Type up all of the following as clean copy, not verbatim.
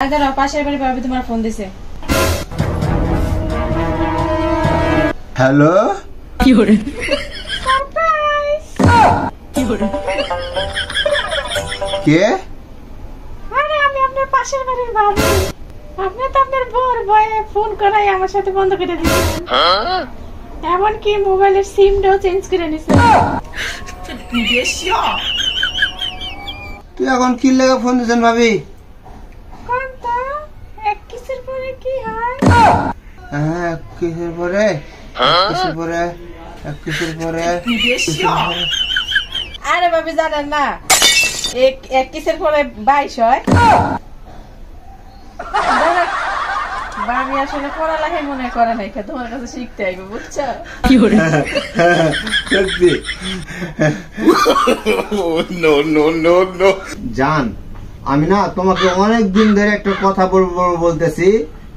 দাঁড়াও, পাশের বাড়ি ভাবি তোমার ফোন দিছে। হ্যালো, কি করে সারপ্রাইজ, কি করে কে? আরে আমি আপনার পাশের বাড়ির ভাবি। আপনি তো আপনার বউর ভয়ে ফোন করাই আমার সাথে বন্ধ করে দিয়েছেন, এমনকি মোবাইলের সিমটাও চেঞ্জ করে নিছেন। তুই এখন কি লেগে ফোন দিয়েছেন ভাবি? কোনটা এক কিসের পরে কি হয়? হ্যাঁ, কিসের পরে কিসের পরে কিসের পরে? আরে ভাবি জানেন না, এক কিসের পরে 22 হয়। ভাবি আসলে পড়ালেখাই মনে করে নাই, তোমার কাছে শিখতে আইবে, বুঝছো? কি করে সত্যি? নো নো নো নো জান, আমি না তোমাকে অনেক দিন ধরে একটা কথা বলবো বলতেছি,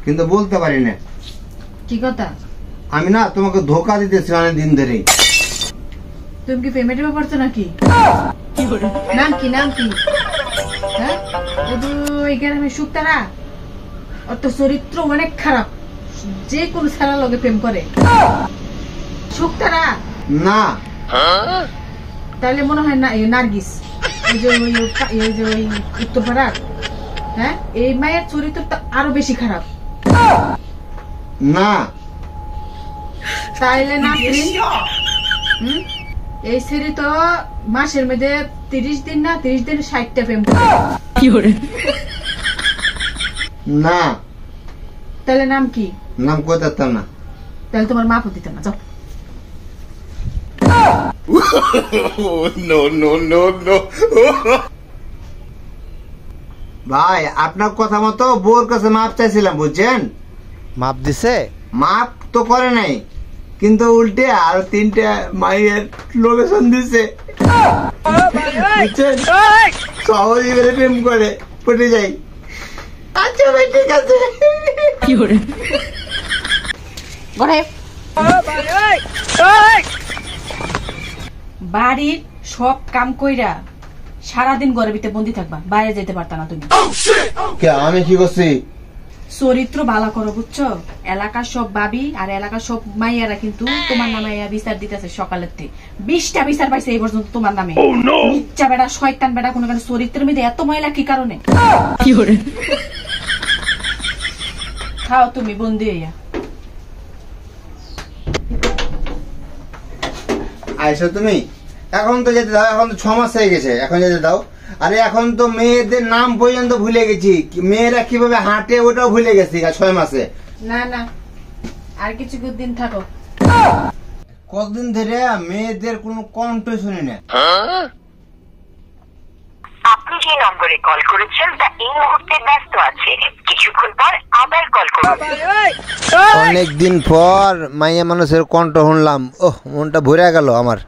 কিন্তু বলতে পারি না। কি কথা? আমি না তোমাকে ধোকা দিতেছি অনেক দিন ধরে। তুমি কি পেমেন্টে পড়ছো নাকি? কি করে? নাম কি, নাম কি? হ্যাঁ, ও তো এখানে আমি সুক্তারা, ওর তো চরিত্র অনেক খারাপ, যে কোনো ছেলের লগে প্রেম করে। সুক্তারা না, তাহলে মনে হয় না নার্গিস, ওই যে ওই উত্তরপাড়ার। হ্যাঁ, এই মায়ের চরিত্রটা আরো বেশি খারাপ। না, তাইলে না এই সেরি তো মাসের মধ্যে 30 দিন না 30 দিন 60টা প্রেম করে। কি করে? না, তাহলে নাম কি? নাম কই দিতাম না। তাহলে তোমার মা দিতে না, যাও। নো নো নো নো ভাই, আপনার কথা মতো বউর কাছে মাপ চাইছিলাম, বুঝছেন? মাপ দিছে? মাপ তো করে নাই, কিন্তু উল্টে আরো 3টা মাইয়ের লোকেশন দিছে, বুঝছেন? শহরে গেলে প্রেম করে পটে যাই। আচ্ছা ভাই, ঠিক আছে। কি করে বাড়ির সব কাম কইরা সারাদিন ঘরের ভিতরে বন্দি থাকবা, বাইরে যেতে পারতা না তুমি। আমি কি করছি? চরিত্র ভালো করো, বুঝছো? এলাকার সব ভাবি আর এলাকার সব মাইয়ারা কিন্তু তোমার নামে বিচার দিতেছে। সকালের থেকে 20টা বিচার পাইছে এই পর্যন্ত তোমার নামে। ইচ্ছা বেড়া, শয়তান বেড়া, কোনো চরিত্রের মধ্যে এত ময়লা কি কারণে? কি করে খাও তুমি বন্দি হইয়া? আইসো তুমি? এখন তো যেতে দাও, এখন তো 6 মাস হয়ে গেছে, এখন যেতে দাও। আরে এখন তো মেয়েদের নাম পর্যন্ত ভুলে গেছি, মেয়েরা কিভাবে হাঁটে ওটাও ভুলে গেছি 6 মাসে। না না, আর কিছু দিন থাকো। কতদিন ধরে মেয়েদের কোনো কণ্ঠ শুনি না। আপনি যে নম্বরে কল করেছেন তা এই মুহূর্তে ব্যস্ত আছে, কিছুক্ষণ পর আবার কল করুন। অনেকদিন পর মাইয়া মানুষের কণ্ঠ শুনলাম, ওহ, মনটা ভরে গেল আমার।